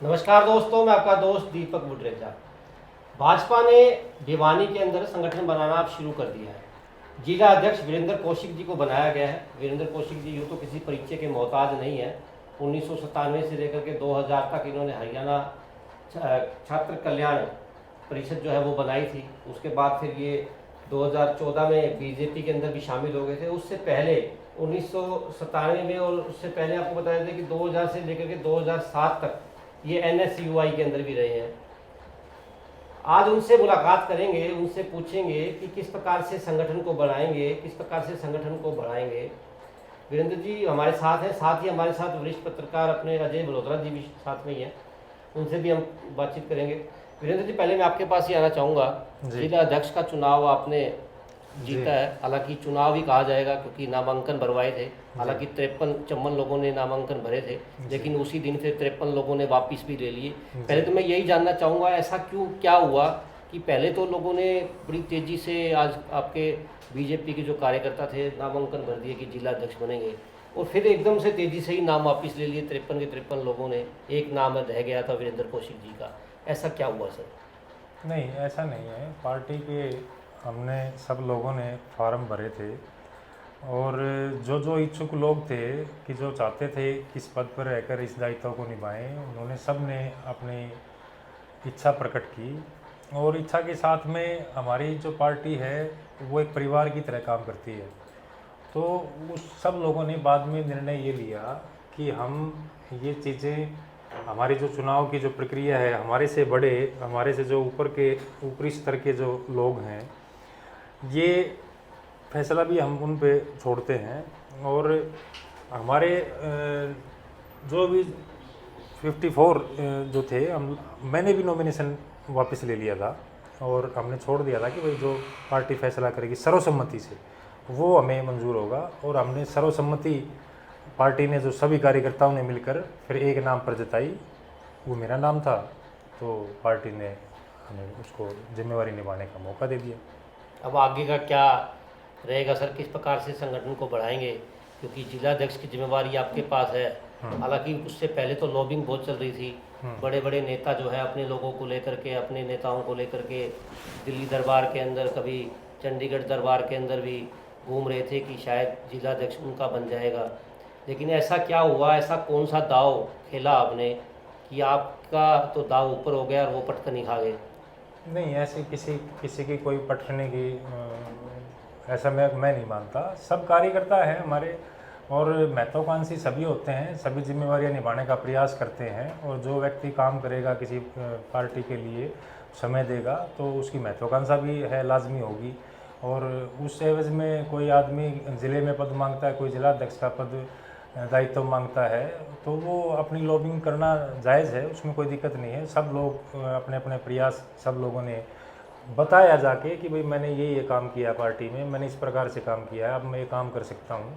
नमस्कार दोस्तों, मैं आपका दोस्त दीपक बुडरेजा। भाजपा ने भिवानी के अंदर संगठन बनाना अब शुरू कर दिया है। जिला अध्यक्ष वीरेंद्र कौशिक जी को बनाया गया है। वीरेंद्र कौशिक जी यूँ तो किसी परिचय के मोहताज नहीं है। 1997 से लेकर के 2000 तक इन्होंने हरियाणा छात्र कल्याण परिषद जो है वो बनाई थी। उसके बाद फिर ये 2014 में बीजेपी के अंदर भी शामिल हो गए थे। उससे पहले 1997 में और उससे पहले आपको बताया था कि 2000 से लेकर के 2007 तक ये NSUI के अंदर भी रहे हैं। आज उनसे मुलाकात करेंगे, उनसे पूछेंगे कि किस प्रकार से संगठन को बढ़ाएंगे, किस प्रकार से संगठन को बढ़ाएंगे। वीरेंद्र जी हमारे साथ हैं, साथ ही हमारे साथ वरिष्ठ पत्रकार अपने अजय मल्होत्रा जी भी साथ में ही हैं, उनसे भी हम बातचीत करेंगे। वीरेंद्र जी, पहले मैं आपके पास ही आना चाहूँगा। जिला अध्यक्ष का चुनाव आपने जीता है, हालांकि चुनाव ही कहा जाएगा क्योंकि नामांकन भरवाए थे। हालांकि 53-54 लोगों ने नामांकन भरे थे, लेकिन उसी दिन फिर 53 लोगों ने वापस भी ले लिए। पहले तो मैं यही जानना चाहूँगा, ऐसा क्या हुआ कि पहले तो लोगों ने बड़ी तेज़ी से, आज आपके बीजेपी के जो कार्यकर्ता थे, नामांकन भर दिए कि जिला अध्यक्ष बनेंगे, और फिर एकदम से तेज़ी से ही नाम वापस ले लिए 53 के 53 लोगों ने। एक नाम रह गया था वीरेंद्र कौशिक जी का। ऐसा क्या हुआ सर? नहीं, ऐसा नहीं है। पार्टी के हमने सब लोगों ने फार्म भरे थे और जो जो इच्छुक लोग थे कि जो चाहते थे किस पद पर रहकर इस दायित्व को निभाएं, उन्होंने सब ने अपनी इच्छा प्रकट की। और इच्छा के साथ में हमारी जो पार्टी है वो एक परिवार की तरह काम करती है। तो उस सब लोगों ने बाद में निर्णय ये लिया कि हम ये चीज़ें, हमारी जो चुनाव की जो प्रक्रिया है, हमारे से बड़े, हमारे से जो ऊपरी स्तर के जो लोग हैं, ये फैसला भी हम उन पे छोड़ते हैं। और हमारे जो भी 54 जो थे, मैंने भी नॉमिनेशन वापस ले लिया था और हमने छोड़ दिया था कि भाई जो पार्टी फैसला करेगी सर्वसम्मति से वो हमें मंजूर होगा। और हमने सर्वसम्मति, पार्टी ने जो सभी कार्यकर्ताओं ने मिलकर फिर एक नाम पर जताई, वो मेरा नाम था। तो पार्टी ने हमें उसको जिम्मेवारी निभाने का मौका दे दिया। अब आगे का क्या रहेगा सर? किस प्रकार से संगठन को बढ़ाएंगे? क्योंकि जिला अध्यक्ष की जिम्मेवारी आपके पास है। हालांकि उससे पहले तो लॉबिंग बहुत चल रही थी। बड़े बड़े नेता जो है अपने लोगों को लेकर के, अपने नेताओं को लेकर के दिल्ली दरबार के अंदर, कभी चंडीगढ़ दरबार के अंदर भी घूम रहे थे कि शायद जिला अध्यक्ष उनका बन जाएगा। लेकिन ऐसा क्या हुआ, ऐसा कौन सा दाव खेला आपने कि आपका तो दाव ऊपर हो गया और वो पटकनी खा गए? नहीं, ऐसी किसी की कोई पटखने की ऐसा मैं नहीं मानता। सब कार्यकर्ता हैं हमारे और महत्वाकांक्षी सभी होते हैं, सभी जिम्मेवारियां निभाने का प्रयास करते हैं। और जो व्यक्ति काम करेगा किसी पार्टी के लिए, समय देगा, तो उसकी महत्वाकांक्षा भी है, लाजमी होगी। और उस एवज में कोई आदमी ज़िले में पद मांगता है, कोई जिला अध्यक्ष का पद दायित्व मांगता है, तो वो अपनी लॉबिंग करना जायज़ है, उसमें कोई दिक्कत नहीं है। सब लोग अपने अपने प्रयास, सब लोगों ने बताया जाके कि भाई मैंने ये काम किया पार्टी में, मैंने इस प्रकार से काम किया है, अब मैं ये काम कर सकता हूँ।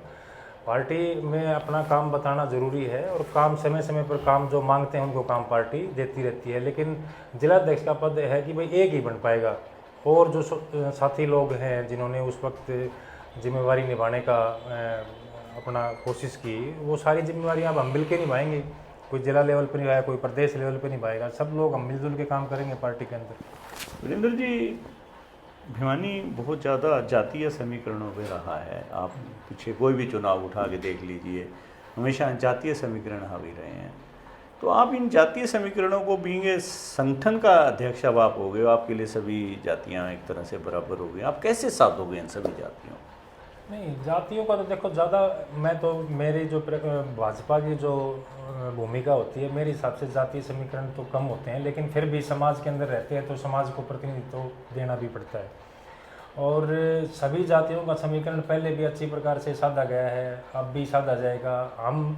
पार्टी में अपना काम बताना ज़रूरी है और काम समय समय पर काम जो मांगते हैं उनको काम पार्टी देती रहती है। लेकिन जिला अध्यक्ष का पद है कि भाई एक ही बन पाएगा। और जो साथी लोग हैं जिन्होंने उस वक्त जिम्मेवारी निभाने का अपना कोशिश की, वो सारी जिम्मेवारी अब हम मिल के निभाएंगे। कोई जिला लेवल पर निभाएगा, कोई प्रदेश लेवल पर निभाएगा, सब लोग हम मिलजुल के काम करेंगे पार्टी के अंदर। वीरेंद्र जी, भिवानी बहुत ज़्यादा जातीय समीकरणों पे रहा है। आप पीछे कोई भी चुनाव उठा के देख लीजिए, हमेशा जातीय समीकरण हावी रहे हैं। तो आप इन जातीय समीकरणों को बीइंग संगठन का अध्यक्ष अब आप हो गए, आपके लिए सभी जातियां एक तरह से बराबर हो गई, आप कैसे साधोगे इन सभी जातियों? नहीं, जातियों का तो देखो ज़्यादा, मैं तो मेरी जो भाजपा की जो भूमिका होती है, मेरे हिसाब से जातीय समीकरण तो कम होते हैं, लेकिन फिर भी समाज के अंदर रहते हैं तो समाज को प्रतिनिधित्व देना भी पड़ता है। और सभी जातियों का समीकरण पहले भी अच्छी प्रकार से साधा गया है, अब भी साधा जाएगा। हम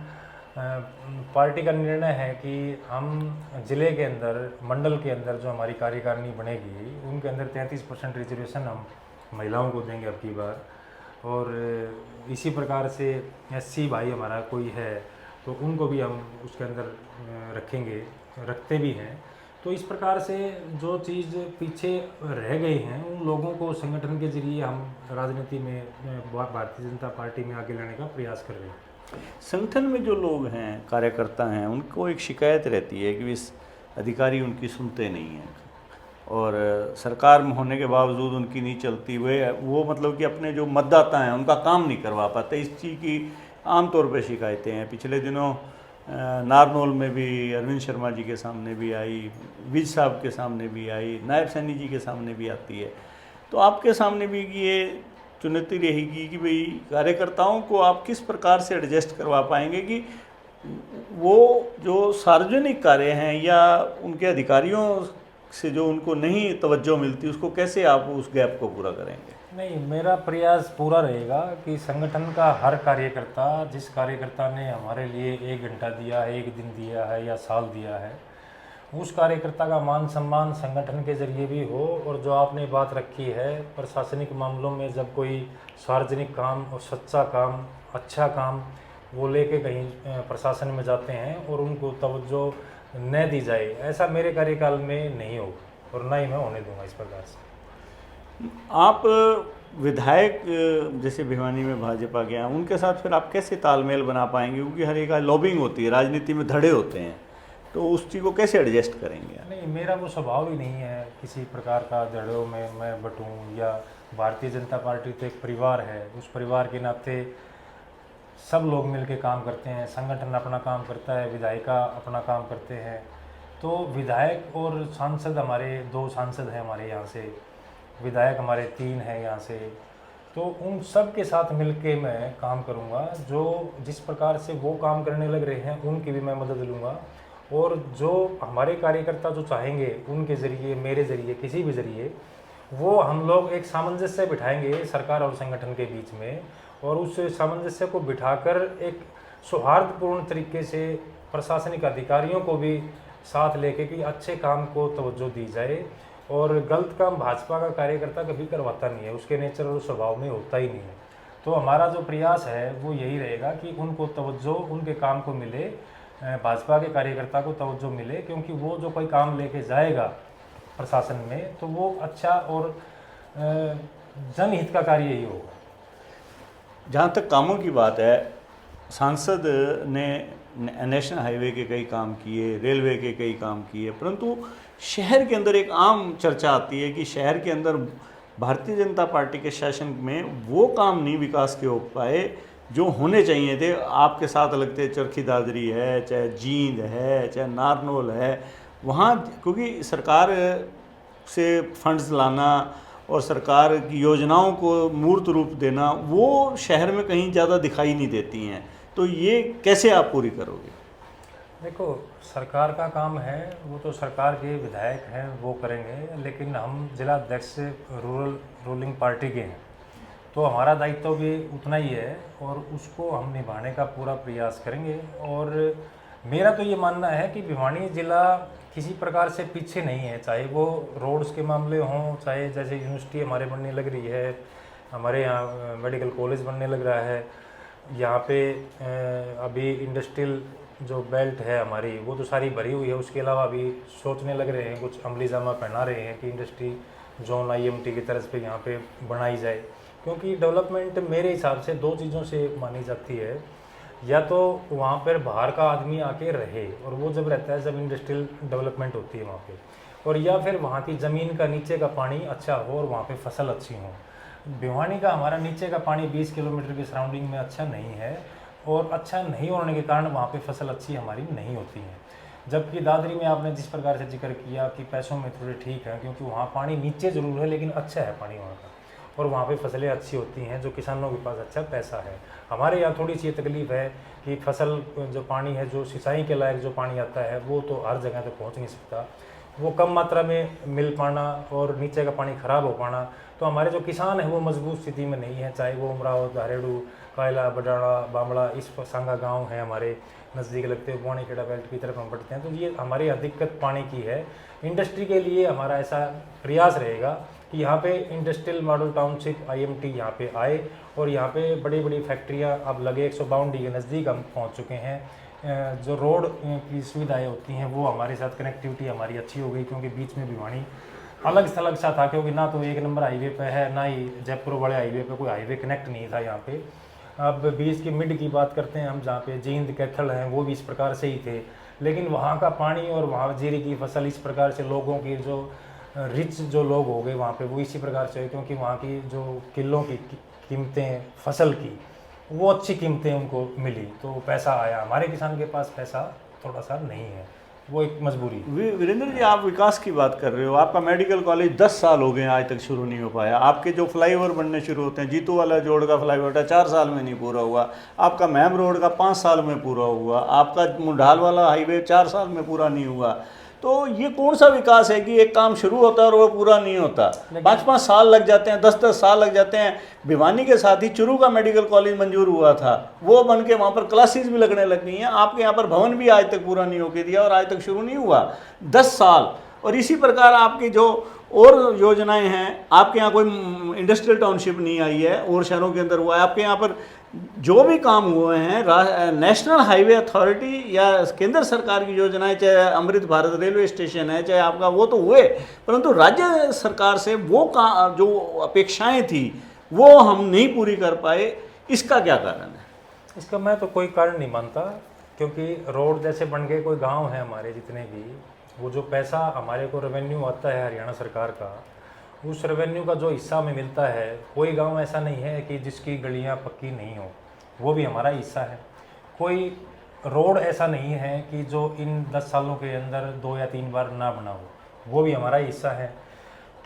पार्टी का निर्णय है कि हम ज़िले के अंदर, मंडल के अंदर जो हमारी कार्यकारिणी बनेगी, उनके अंदर 33% रिजर्वेशन हम महिलाओं को देंगे अब की बार। और इसी प्रकार से SC भाई हमारा कोई है तो उनको भी हम उसके अंदर रखेंगे, रखते भी हैं। तो इस प्रकार से जो चीज़ पीछे रह गई हैं उन लोगों को संगठन के जरिए हम राजनीति में, भारतीय जनता पार्टी में आगे लाने का प्रयास कर रहे हैं। संगठन में जो लोग हैं, कार्यकर्ता हैं, उनको एक शिकायत रहती है कि इस अधिकारी उनकी सुनते नहीं हैं और सरकार में होने के बावजूद उनकी नहीं चलती। वो मतलब कि अपने जो मतदाता हैं उनका काम नहीं करवा पाते। इस चीज़ की आमतौर पर शिकायतें हैं। पिछले दिनों नारनौल में भी अरविंद शर्मा जी के सामने भी आई, विज साहब के सामने भी आई, नायब सैनी जी के सामने भी आती है। तो आपके सामने भी ये चुनौती रहेगी कि भाई कार्यकर्ताओं को आप किस प्रकार से एडजस्ट करवा पाएंगे कि वो जो सार्वजनिक कार्य हैं या उनके अधिकारियों से जो उनको नहीं तवज्जो मिलती, उसको कैसे आप उस गैप को पूरा करेंगे? नहीं, मेरा प्रयास पूरा रहेगा कि संगठन का हर कार्यकर्ता, जिस कार्यकर्ता ने हमारे लिए 1 घंटा दिया है, 1 दिन दिया है या साल दिया है, उस कार्यकर्ता का मान सम्मान संगठन के जरिए भी हो। और जो आपने बात रखी है, प्रशासनिक मामलों में जब कोई सार्वजनिक काम और सच्चा काम, अच्छा काम वो लेके कहीं प्रशासन में जाते हैं और उनको तवज्जो न दी जाए, ऐसा मेरे कार्यकाल में नहीं होगा और ना ही मैं होने दूंगा इस प्रकार से। आप विधायक जैसे भिवानी में भाजपा के हैं, उनके साथ फिर आप कैसे तालमेल बना पाएंगे? क्योंकि हर एक लॉबिंग होती है, राजनीति में धड़े होते हैं, तो उस चीज़ को कैसे एडजस्ट करेंगे? नहीं, मेरा वो स्वभाव ही नहीं है किसी प्रकार का धड़ों में मैं बटूं। या भारतीय जनता पार्टी तो एक परिवार है, उस परिवार के नाते सब लोग मिलके काम करते हैं। संगठन अपना काम करता है, विधायिका अपना काम करते हैं। तो विधायक और सांसद, हमारे 2 सांसद हैं हमारे यहाँ से, विधायक हमारे 3 हैं यहाँ से, तो उन सब के साथ मिलके मैं काम करूँगा। जो जिस प्रकार से वो काम करने लग रहे हैं उनकी भी मैं मदद लूँगा। और जो हमारे कार्यकर्ता जो चाहेंगे, उनके ज़रिए, मेरे ज़रिए, किसी भी ज़रिए, वो हम लोग एक सामंजस्य बिठाएंगे सरकार और संगठन के बीच में। और उस सामंजस्य को बिठाकर एक सौहार्दपूर्ण तरीके से प्रशासनिक अधिकारियों को भी साथ लेके कि अच्छे काम को तवज्जो दी जाए। और गलत काम भाजपा का कार्यकर्ता कभी करवाता नहीं है, उसके नेचर और स्वभाव में होता ही नहीं है। तो हमारा जो प्रयास है वो यही रहेगा कि उनको तवज्जो, उनके काम को मिले, भाजपा के कार्यकर्ता को तवज्जो मिले, क्योंकि वो जो कोई काम लेके जाएगा प्रशासन में तो वो अच्छा और जनहित का कार्य ही होगा। जहाँ तक कामों की बात है, सांसद ने नेशनल हाईवे के कई काम किए, रेलवे के कई काम किए, परंतु शहर के अंदर एक आम चर्चा आती है कि शहर के अंदर भारतीय जनता पार्टी के शासन में वो काम नहीं विकास के हो पाए जो होने चाहिए थे। आपके साथ लगते चरखी दादरी है, चाहे जींद है, चाहे नारनौल है, वहाँ क्योंकि सरकार से फंड्स लाना और सरकार की योजनाओं को मूर्त रूप देना, वो शहर में कहीं ज़्यादा दिखाई नहीं देती हैं। तो ये कैसे आप पूरी करोगे? देखो, सरकार का काम है, वो तो सरकार के विधायक हैं, वो करेंगे। लेकिन हम जिला अध्यक्ष रूलिंग पार्टी के हैं, तो हमारा दायित्व भी उतना ही है और उसको हम निभाने का पूरा प्रयास करेंगे। और मेरा तो ये मानना है कि भिवानी ज़िला किसी प्रकार से पीछे नहीं है, चाहे वो रोड्स के मामले हों, चाहे जैसे यूनिवर्सिटी हमारे बनने लग रही है, हमारे यहाँ मेडिकल कॉलेज बनने लग रहा है, यहाँ पे अभी इंडस्ट्रियल जो बेल्ट है हमारी वो तो सारी भरी हुई है। उसके अलावा अभी सोचने लग रहे हैं, कुछ अमली जामा पहना रहे हैं कि इंडस्ट्री जोन IMT की तरफ पे यहाँ पे बनाई जाए। क्योंकि डेवलपमेंट मेरे हिसाब से 2 चीज़ों से मानी जाती है, या तो वहाँ पर बाहर का आदमी आके रहे, और वो जब रहता है जब इंडस्ट्रियल डेवलपमेंट होती है वहाँ पे, और या फिर वहाँ की ज़मीन का नीचे का पानी अच्छा हो और वहाँ पे फसल अच्छी हो। भिवानी का हमारा नीचे का पानी 20 किलोमीटर की सराउंडिंग में अच्छा नहीं है, और अच्छा नहीं होने के कारण वहाँ पे फसल अच्छी हमारी नहीं होती है। जबकि दादरी में आपने जिस प्रकार से जिक्र किया कि पैसों में थोड़े ठीक है, क्योंकि वहाँ पानी नीचे ज़रूर है लेकिन अच्छा है पानी वहाँ का, और वहाँ पे फसलें अच्छी होती हैं, जो किसानों के पास अच्छा पैसा है। हमारे यहाँ थोड़ी सी तकलीफ है कि फसल जो पानी है, जो सिंचाई के लायक जो पानी आता है, वो तो हर जगह तक पहुँच नहीं सकता, वो कम मात्रा में मिल पाना और नीचे का पानी ख़राब हो पाना। तो हमारे जो किसान हैं वो मजबूत स्थिति में नहीं है, चाहे वो उमराव, धारेड़ू, कायला, बडाड़ा, बामड़ा, इस सांगा गांव है हमारे नज़दीक लगते हुए बुआनी खेड़ा बेल्ट की तरफ हम बढ़ते हैं। तो ये हमारे यहाँ दिक्कत पानी की है। इंडस्ट्री के लिए हमारा ऐसा प्रयास रहेगा कि यहाँ पे इंडस्ट्रियल मॉडल टाउनशिप IMT यहाँ पे आए, और यहाँ पे बड़ी बड़ी फैक्ट्रियाँ अब लगे 152 के नज़दीक हम पहुँच चुके हैं। जो रोड की सुविधाएँ होती हैं वो हमारे साथ कनेक्टिविटी हमारी अच्छी हो गई, क्योंकि बीच में भिवानी अलग थलग सा था, क्योंकि ना तो 1 नंबर हाईवे पे है, ना ही जयपुर बड़े हाईवे पे कोई हाईवे कनेक्ट नहीं था यहाँ पे। अब बीच की मिड की बात करते हैं हम, जहाँ पे जींद कैथल हैं वो भी इस प्रकार से ही थे, लेकिन वहाँ का पानी और वहाँ जीरी की फसल इस प्रकार से लोगों की जो रिच जो लोग हो गए वहाँ पे वो इसी प्रकार से हुए, क्योंकि वहाँ की जो किलों की कीमतें फसल की वो अच्छी कीमतें उनको मिली, तो पैसा आया। हमारे किसान के पास पैसा थोड़ा सा नहीं है, वो एक मजबूरी है। वीरेंद्र जी, आप विकास की बात कर रहे हो, आपका मेडिकल कॉलेज 10 साल हो गए आज तक शुरू नहीं हो पाया। आपके जो फ्लाईओवर बनने शुरू होते हैं, जीतू वाला जोड़ का फ्लाईओवर था 4 साल में नहीं पूरा हुआ, आपका मैम रोड का 5 साल में पूरा हुआ, आपका मुंडाल वाला हाईवे 4 साल में पूरा नहीं हुआ। तो ये कौन सा विकास है कि एक काम शुरू होता है और वो पूरा नहीं होता? 5-5 साल लग जाते हैं, 10-10 साल लग जाते हैं। भिवानी के साथ ही चुरू का मेडिकल कॉलेज मंजूर हुआ था, वो बन के वहाँ पर क्लासेस भी लगने लग गई हैं। आपके यहाँ पर भवन भी आज तक पूरा नहीं होके दिया और आज तक शुरू नहीं हुआ, 10 साल। और इसी प्रकार आपकी जो और योजनाएं हैं, आपके यहाँ कोई इंडस्ट्रियल टाउनशिप नहीं आई है और शहरों के अंदर हुआ है। आपके यहाँ पर जो भी काम हुए हैं, नेशनल हाईवे अथॉरिटी या केंद्र सरकार की योजनाएं, चाहे अमृत भारत रेलवे स्टेशन है, चाहे आपका, वो तो हुए, परंतु राज्य सरकार से वो जो अपेक्षाएं थी वो हम नहीं पूरी कर पाए। इसका क्या कारण है? इसका मैं तो कोई कारण नहीं मानता, क्योंकि रोड जैसे बन गए, कोई गांव है हमारे जितने भी, वो जो पैसा हमारे को रेवेन्यू आता है हरियाणा सरकार का, उस रेवेन्यू का जो हिस्सा हमें मिलता है, कोई गांव ऐसा नहीं है कि जिसकी गलियां पक्की नहीं हो, वो भी हमारा हिस्सा है। कोई रोड ऐसा नहीं है कि जो इन 10 सालों के अंदर 2 या 3 बार ना बना हो, वो भी हमारा हिस्सा है।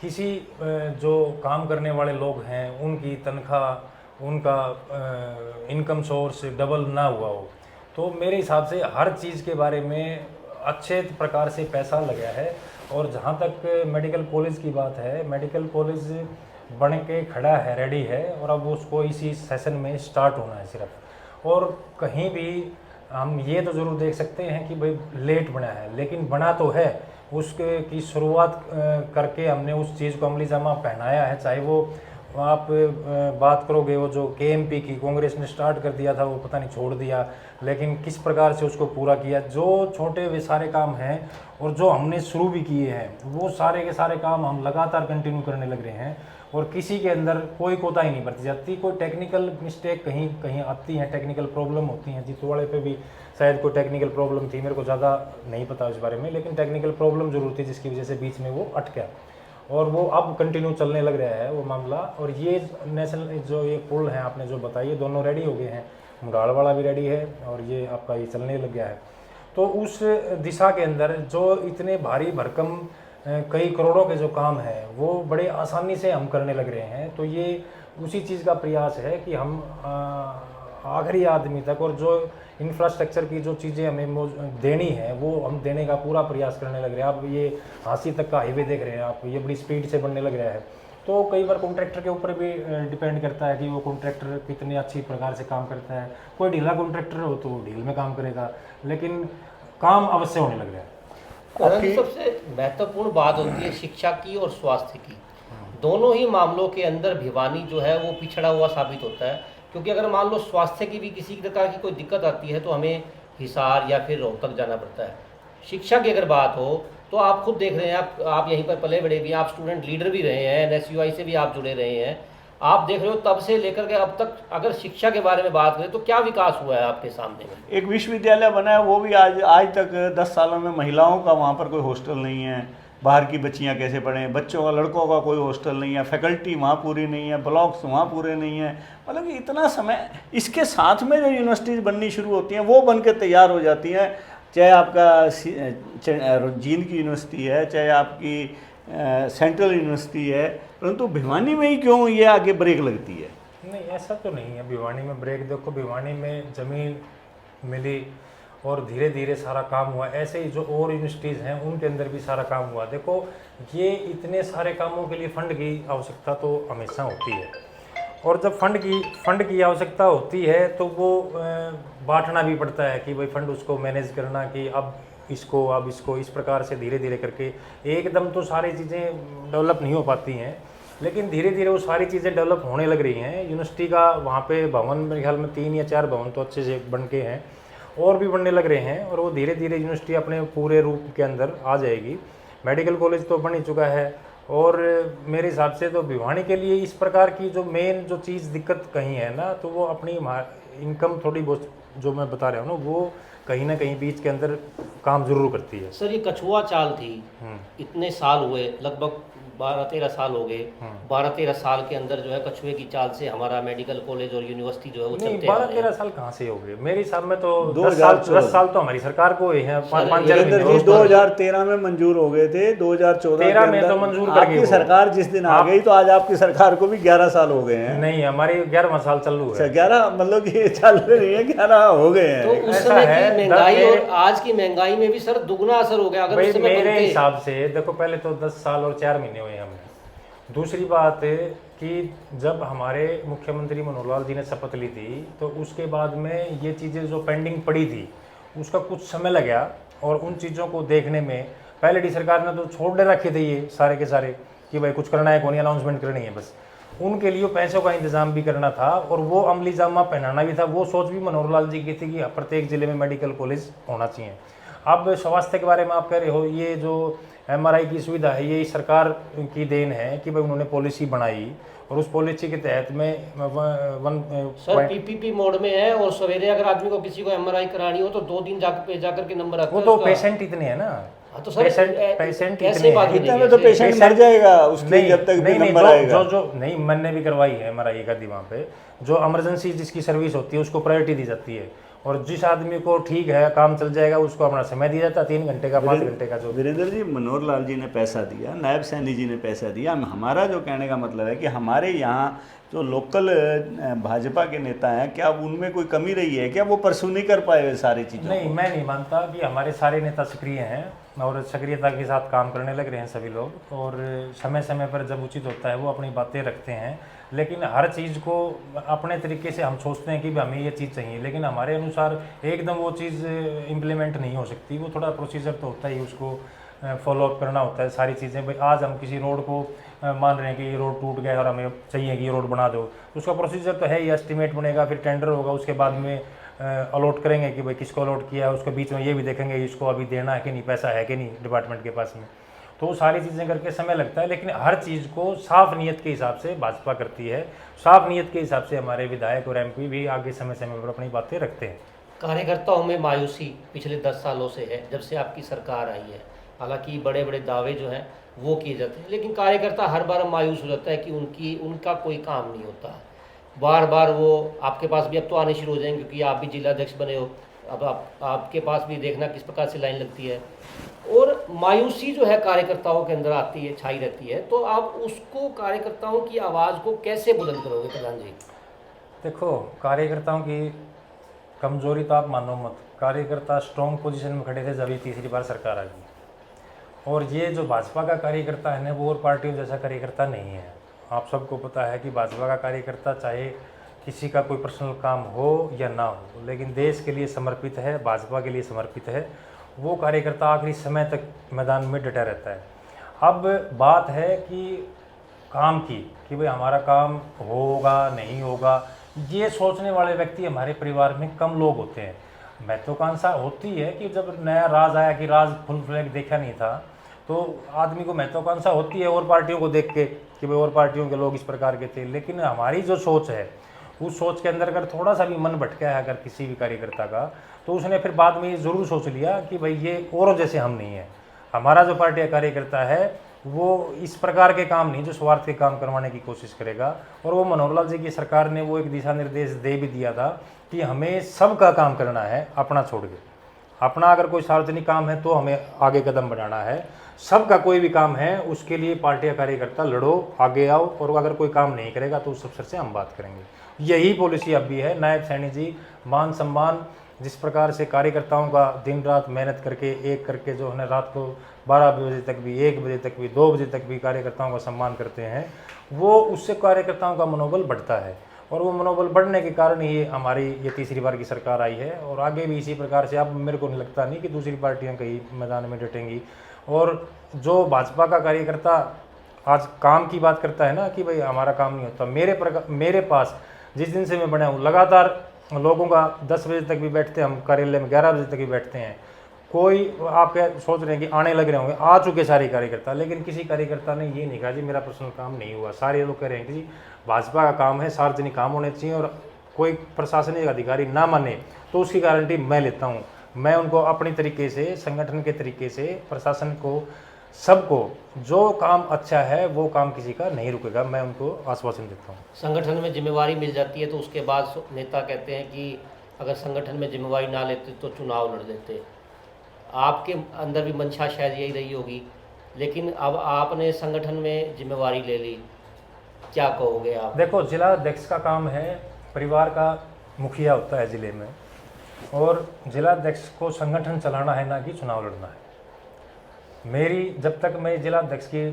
किसी जो काम करने वाले लोग हैं उनकी तनख्वाह, उनका इनकम सोर्स डबल ना हुआ हो, तो मेरे हिसाब से हर चीज़ के बारे में अच्छे प्रकार से पैसा लगा है। और जहाँ तक मेडिकल कॉलेज की बात है, मेडिकल कॉलेज बन के खड़ा है, रेडी है, और अब उसको इसी सेशन में स्टार्ट होना है सिर्फ। और कहीं भी हम ये तो ज़रूर देख सकते हैं कि भाई लेट बना है, लेकिन बना तो है, उसके की शुरुआत करके हमने उस चीज़ को अमली जामा पहनाया है। चाहे वो आप बात करोगे, वो जो केएमपी की कांग्रेस ने स्टार्ट कर दिया था, वो पता नहीं छोड़ दिया, लेकिन किस प्रकार से उसको पूरा किया। जो छोटे वे सारे काम हैं और जो हमने शुरू भी किए हैं, वो सारे के सारे काम हम लगातार कंटिन्यू करने लग रहे हैं, और किसी के अंदर कोई कोताही नहीं बरती जाती। कोई टेक्निकल मिस्टेक कहीं कहीं आती हैं, टेक्निकल प्रॉब्लम होती हैं। जीतू वाले पे भी शायद कोई टेक्निकल प्रॉब्लम थी, मेरे को ज़्यादा नहीं पता इस बारे में, लेकिन टेक्निकल प्रॉब्लम जरूर थी जिसकी वजह से बीच में वो अटका, और वो अब कंटिन्यू चलने लग रहा है वो मामला। और ये नेशनल जो ये पुल हैं आपने जो बताइए, दोनों रेडी हो गए हैं, मुंडाल वाला भी रेडी है और ये आपका ये चलने लग गया है। तो उस दिशा के अंदर जो इतने भारी भरकम कई करोड़ों के जो काम हैं वो बड़े आसानी से हम करने लग रहे हैं। तो ये उसी चीज़ का प्रयास है कि हम आखिरी आदमी तक, और जो इंफ्रास्ट्रक्चर की जो चीज़ें हमें देनी है वो हम देने का पूरा प्रयास करने लग रहे हैं। आप ये हांसी तक का हाईवे देख रहे हैं आप, ये बड़ी स्पीड से बनने लग रहा है। तो कई बार कॉन्ट्रैक्टर के ऊपर भी डिपेंड करता है कि वो कॉन्ट्रैक्टर कितने अच्छी प्रकार से काम करता है। कोई ढीला कॉन्ट्रैक्टर हो तो ढील में काम करेगा, लेकिन काम अवश्य होने लग रहा है। सबसे महत्वपूर्ण बात होती है शिक्षा की और स्वास्थ्य की। दोनों ही मामलों के अंदर भिवानी जो है वो पिछड़ा हुआ साबित होता है, क्योंकि अगर मान लो स्वास्थ्य की भी किसी प्रकार की कोई दिक्कत आती है तो हमें हिसार या फिर रोहतक जाना पड़ता है। शिक्षा की अगर बात हो तो आप खुद देख रहे हैं, आप यहीं पर पले बड़े भी, आप स्टूडेंट लीडर भी रहे हैं, NSUI से भी आप जुड़े रहे हैं, आप देख रहे हो तब से लेकर के अब तक अगर शिक्षा के बारे में बात करें तो क्या विकास हुआ है आपके सामने में? एक विश्वविद्यालय बना है, वो भी आज तक 10 सालों में महिलाओं का वहाँ पर कोई हॉस्टल नहीं है। बाहर की बच्चियाँ कैसे पढ़ें, बच्चों का लड़कों का कोई हॉस्टल नहीं है, फैकल्टी वहाँ पूरी नहीं है, ब्लॉक्स वहाँ पूरे नहीं है। मतलब कि इतना समय, इसके साथ में जो यूनिवर्सिटीज़ बननी शुरू होती हैं वो बन के तैयार हो जाती हैं, चाहे आपका जींद की यूनिवर्सिटी है, चाहे आपकी सेंट्रल यूनिवर्सिटी है, परंतु भिवानी में ही क्यों ये आगे ब्रेक लगती है? नहीं, ऐसा तो नहीं है भिवानी में ब्रेक। देखो, भिवानी में ज़मीन मिली और धीरे धीरे सारा काम हुआ। ऐसे ही जो और यूनिवर्सिटीज़ हैं उनके अंदर भी सारा काम हुआ। देखो, ये इतने सारे कामों के लिए फ़ंड की आवश्यकता तो हमेशा होती है, और जब फंड की आवश्यकता होती है तो वो बांटना भी पड़ता है कि भाई फंड उसको मैनेज करना, कि अब इसको इस प्रकार से धीरे धीरे करके एकदम तो सारी चीज़ें डेवलप नहीं हो पाती हैं, लेकिन धीरे धीरे वो सारी चीज़ें डेवलप होने लग रही हैं। यूनिवर्सिटी का वहाँ पे भवन मेरे ख्याल में 3 या 4 भवन तो अच्छे से बन के हैं, और भी बनने लग रहे हैं, और वो धीरे धीरे यूनिवर्सिटी अपने पूरे रूप के अंदर आ जाएगी। मेडिकल कॉलेज तो बन ही चुका है, और मेरे हिसाब से तो भिवानी के लिए इस प्रकार की जो मेन जो चीज़ दिक्कत कहीं है ना, तो वो अपनी इनकम थोड़ी बहुत जो मैं बता रहा हूँ ना, वो कहीं ना कहीं बीच के अंदर काम जरूर करती है। सर ये कछुआ चाल थी, इतने साल हुए, लगभग 12-13 साल हो गए। 12-13 साल के अंदर जो है कछुए की चाल से हमारा मेडिकल कॉलेज और यूनिवर्सिटी जो है वो नहीं, चलते आ रहे 12-13 हैं। साल कहाँ से हो गए? मेरे हिसाब में तो 2014 10 साल तो हमारी सरकार को हुए हैं, 5-6 वीरेंद्र महीने। जी 2013 में मंजूर हो गए थे, 2014 13 के में अंदर तो मंजूर कर गई आपकी वो। सरकार जिस दिन आ गई तो आज आपकी सरकार को भी 11 साल हो गए हैं। नहीं, हमारी 11वां साल चालू है। 11 मतलब कि ये चल रही है, 11 हो गए तो हैं। उस ऐसा समय है, की महंगाई मेरे- और आज की महंगाई में भी सर दुगना असर हो गया। अगर भाई उस समय मेरे बनते हिसाब से देखो, पहले तो 10 साल और 4 महीने हुए हमें। दूसरी बात है कि जब हमारे मुख्यमंत्री मनोहर लाल जी ने शपथ ली थी, तो उसके बाद में ये चीज़ें जो पेंडिंग पड़ी थी उसका कुछ समय लगा, और उन चीज़ों को देखने में पहले डी सरकार ने तो छोड़ दे रखे थे ये सारे के सारे कि भाई कुछ करना है, कौन अनाउंसमेंट करनी है बस। उनके लिए पैसों का इंतजाम भी करना था और वो अमली जामा पहनाना भी था। वो सोच भी मनोहर लाल जी की थी कि प्रत्येक जिले में मेडिकल कॉलेज होना चाहिए। अब स्वास्थ्य के बारे में आप कह रहे हो, ये जो MRI की सुविधा है ये सरकार की देन है कि भाई उन्होंने पॉलिसी बनाई, और उस पॉलिसी के तहत में सर PPP मोड में है, और सवेरे अगर आदमी को किसी को MRI करानी हो तो 2 दिन जाकर के नंबर आता वो है तो उसका। पेशेंट इतने हैं ना। हाँ तो सर पेशेंट कैसे इतने बात हैं। बनेगी इतने में तो ऐसे? पेशेंट मर जाएगा उसके जब तक भी नंबर आएगा। जो नहीं, मैंने भी करवाई है MRI का दी वहाँ पे। जो इमरजेंसी जिसकी सर्विस होती है उसको प्रायोरिटी दी जाती है, और जिस आदमी को ठीक है काम चल जाएगा उसको अपना समय दिया जाता है, 3 घंटे का 5 घंटे का। जो वीरेंद्र जी, मनोहर लाल जी ने पैसा दिया, नायब सैनी जी ने पैसा दिया। हमारा जो कहने का मतलब है कि हमारे यहाँ जो लोकल भाजपा के नेता हैं, क्या उनमें कोई कमी रही है? क्या वो परसू नहीं कर पाए सारी चीज़ों? नहीं, मैं नहीं मानता कि हमारे सारे नेता सक्रिय हैं और सक्रियता के साथ काम करने लग रहे हैं सभी लोग, और समय समय पर जब उचित होता है वो अपनी बातें रखते हैं। लेकिन हर चीज़ को अपने तरीके से हम सोचते हैं कि हमें ये चीज़ चाहिए, लेकिन हमारे अनुसार एकदम वो चीज़ इम्प्लीमेंट नहीं हो सकती। वो थोड़ा प्रोसीजर तो होता ही, उसको फॉलोअप करना होता है सारी चीज़ें। भाई आज हम किसी रोड को मान रहे हैं कि ये रोड टूट गया और हमें चाहिए कि ये रोड बना दो, उसका प्रोसीजर तो है ही। एस्टिमेट बनेगा, फिर टेंडर होगा, उसके बाद में अलॉट करेंगे कि भाई किसको अलॉट किया है, उसके बीच में ये भी देखेंगे इसको अभी देना है कि नहीं, पैसा है कि नहीं डिपार्टमेंट के पास में। तो सारी चीज़ें करके समय लगता है, लेकिन हर चीज़ को साफ नियत के हिसाब से भाजपा करती है। साफ नियत के हिसाब से हमारे विधायक और MP भी आगे समय समय पर अपनी बातें रखते हैं। कार्यकर्ताओं में मायूसी पिछले 10 सालों से है, जब से आपकी सरकार आई है। हालांकि बड़े बड़े दावे जो हैं वो किए जाते हैं, लेकिन कार्यकर्ता हर बार मायूस हो जाता है कि उनका कोई काम नहीं होता। बार बार वो आपके पास भी अब तो आने शुरू हो जाएंगे, क्योंकि आप भी जिला अध्यक्ष बने हो। अब आपके पास भी देखना किस प्रकार से लाइन लगती है, और मायूसी जो है कार्यकर्ताओं के अंदर आती है, छाई रहती है। तो आप उसको, कार्यकर्ताओं की आवाज़ को कैसे बुलंद करोगे प्रधान जी? देखो, कार्यकर्ताओं की कमजोरी तो आप मानो मत, कार्यकर्ता स्ट्रॉन्ग पोजीशन में खड़े थे जब ये तीसरी बार सरकार आ गई। और ये जो भाजपा का कार्यकर्ता है ना, वो और पार्टियों जैसा कार्यकर्ता नहीं है। आप सबको पता है कि भाजपा का कार्यकर्ता चाहे किसी का कोई पर्सनल काम हो या ना हो, लेकिन देश के लिए समर्पित है, भाजपा के लिए समर्पित है। वो कार्यकर्ता आखिरी समय तक मैदान में डटा रहता है। अब बात है कि काम की, कि भाई हमारा काम होगा नहीं होगा, ये सोचने वाले व्यक्ति हमारे परिवार में कम लोग होते हैं। महत्वाकांक्षा होती है कि जब नया राज आया कि राज फुल फ्लैग देखा नहीं था, तो आदमी को महत्वाकांक्षा होती है और पार्टियों को देख के कि भाई और पार्टियों के लोग इस प्रकार के थे। लेकिन हमारी जो सोच है, उस सोच के अंदर अगर थोड़ा सा भी मन भटका है अगर किसी भी कार्यकर्ता का, तो उसने फिर बाद में ये ज़रूर सोच लिया कि भाई ये औरों जैसे हम नहीं है। हमारा जो पार्टी का कार्यकर्ता है वो इस प्रकार के काम नहीं जो स्वार्थ के काम करवाने की कोशिश करेगा। और वो मनोहर लाल जी की सरकार ने वो एक दिशा निर्देश दे भी दिया था कि हमें सबका काम करना है, अपना छोड़ के। अपना अगर कोई सार्वजनिक काम है तो हमें आगे कदम बढ़ाना है, सबका कोई भी काम है उसके लिए पार्टी का कार्यकर्ता लड़ो, आगे आओ, और अगर कोई काम नहीं करेगा तो उस अवसर से हम बात करेंगे। यही पॉलिसी अब भी है। नायब सैनी जी मान सम्मान, जिस प्रकार से कार्यकर्ताओं का दिन रात मेहनत करके एक करके जो है रात को 12 बजे तक भी, 1 बजे तक भी, 2 बजे तक भी कार्यकर्ताओं का सम्मान करते हैं, वो उससे कार्यकर्ताओं का मनोबल बढ़ता है। और वो मनोबल बढ़ने के कारण ही हमारी ये तीसरी बार की सरकार आई है, और आगे भी इसी प्रकार से। अब मेरे को नहीं लगता नहीं कि दूसरी पार्टियां कहीं मैदान में डटेंगी। और जो भाजपा का कार्यकर्ता आज काम की बात करता है ना कि भाई हमारा काम नहीं होता, मेरे पास जिस दिन से मैं बना हूँ लगातार लोगों का 10 बजे तक भी बैठते हैं हम कार्यालय में, 11 बजे तक भी बैठते हैं। कोई आप क्या सोच रहे हैं कि आने लग रहे होंगे, आ चुके सारे कार्यकर्ता, लेकिन किसी कार्यकर्ता ने ये नहीं कहा जी मेरा पर्सनल काम नहीं हुआ। सारे लोग कह रहे हैं कि जी भाजपा का काम है, सार्वजनिक काम होने चाहिए, और कोई प्रशासनिक अधिकारी ना माने तो उसकी गारंटी मैं लेता हूँ। मैं उनको अपनी तरीके से, संगठन के तरीके से, प्रशासन को, सबको जो काम अच्छा है वो काम किसी का नहीं रुकेगा, मैं उनको आश्वासन देता हूँ। संगठन में जिम्मेवारी मिल जाती है तो उसके बाद नेता कहते हैं कि अगर संगठन में जिम्मेवारी ना लेते तो चुनाव लड़ देते। आपके अंदर भी मंशा शायद यही रही होगी, लेकिन अब आपने संगठन में जिम्मेवारी ले ली, क्या कहोगे आप? देखो, जिला अध्यक्ष का काम है, परिवार का मुखिया होता है ज़िले में, और जिला अध्यक्ष को संगठन चलाना है, ना कि चुनाव लड़ना है। मेरी जब तक मैं जिला अध्यक्ष की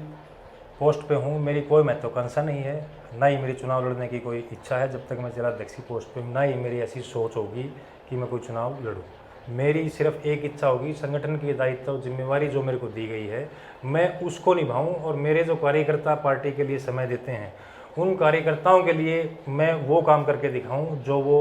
पोस्ट पे हूँ, मेरी कोई महत्वाकांक्षा नहीं है, ना ही मेरी चुनाव लड़ने की कोई इच्छा है। जब तक मैं जिला अध्यक्ष की पोस्ट पे हूँ, ना ही मेरी ऐसी सोच होगी कि मैं कोई चुनाव लड़ूँ। मेरी सिर्फ एक इच्छा होगी, संगठन की दायित्व जिम्मेवारी जो मेरे को दी गई है मैं उसको निभाऊं, और मेरे जो कार्यकर्ता पार्टी के लिए समय देते हैं उन कार्यकर्ताओं के लिए मैं वो काम करके दिखाऊं जो वो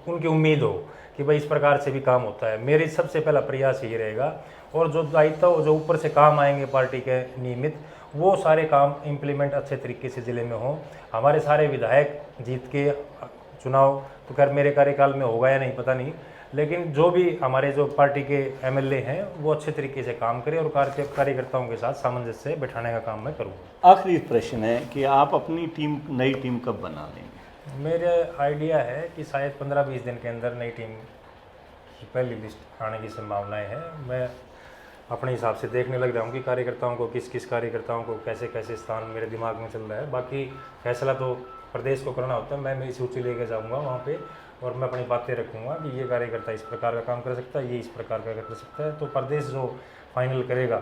उनकी उम्मीद हो कि भाई इस प्रकार से भी काम होता है। मेरी सबसे पहला प्रयास यही रहेगा, और जो दायित्व जो ऊपर से काम आएंगे पार्टी के नियमित, वो सारे काम इम्प्लीमेंट अच्छे तरीके से ज़िले में हों। हमारे सारे विधायक जीत के चुनाव तो खैर मेरे कार्यकाल में होगा या नहीं पता नहीं, लेकिन जो भी हमारे जो पार्टी के एमएलए हैं वो अच्छे तरीके से काम करें, और कार्यकर्ताओं के साथ सामंजस्य बैठाने का काम मैं करूँगा। आखिरी प्रश्न है कि आप अपनी टीम, नई टीम कब बना लेंगे? मेरा आइडिया है कि शायद 15-20 दिन के अंदर नई टीम की पहली लिस्ट आने की संभावनाएं हैं। मैं अपने हिसाब से देखने लग रहा हूँ कि कार्यकर्ताओं को, किस किस कार्यकर्ताओं को कैसे कैसे स्थान मेरे दिमाग में चल रहा है। बाकी फैसला तो प्रदेश को करना होता है। मैं मेरी सूची लेके जाऊँगा वहाँ पे, और मैं अपनी बातें रखूँगा कि ये कार्यकर्ता इस प्रकार का काम कर सकता है, ये इस प्रकार का कर सकता है, तो प्रदेश जो फाइनल करेगा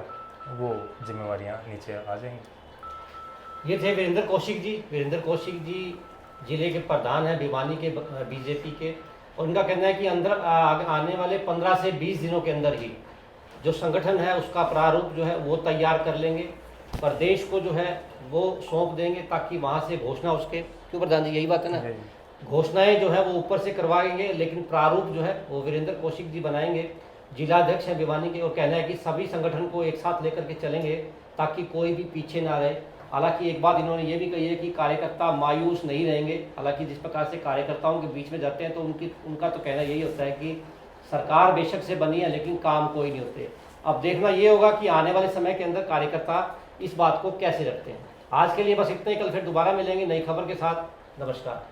वो जिम्मेवारियाँ नीचे आ जाएंगी। ये थे वीरेंद्र कौशिक जी। वीरेंद्र कौशिक जी जिले के प्रधान हैं भिवानी के बीजेपी के, और उनका कहना है कि अंदर आने वाले 15 से 20 दिनों के अंदर ही जो संगठन है उसका प्रारूप जो है वो तैयार कर लेंगे, प्रदेश को जो है वो सौंप देंगे, ताकि वहाँ से घोषणा उसके, क्यों प्रधान जी यही बात है ना, घोषणाएं जो है वो ऊपर से करवाएंगे, लेकिन प्रारूप जो है वो वीरेंद्र कौशिक जी बनाएंगे। जिलाध्यक्ष हैं भिवानी के, और कहना है कि सभी संगठन को एक साथ लेकर के चलेंगे ताकि कोई भी पीछे ना रहे। हालांकि एक बात इन्होंने ये भी कही है कि कार्यकर्ता मायूस नहीं रहेंगे। हालांकि जिस प्रकार से कार्यकर्ताओं के बीच में जाते हैं तो उनका तो कहना यही होता है कि सरकार बेशक से बनी है लेकिन काम कोई नहीं होते। अब देखना ये होगा कि आने वाले समय के अंदर कार्यकर्ता इस बात को कैसे रखते हैं। आज के लिए बस इतना ही, कल फिर दोबारा मिलेंगे नई खबर के साथ। नमस्कार।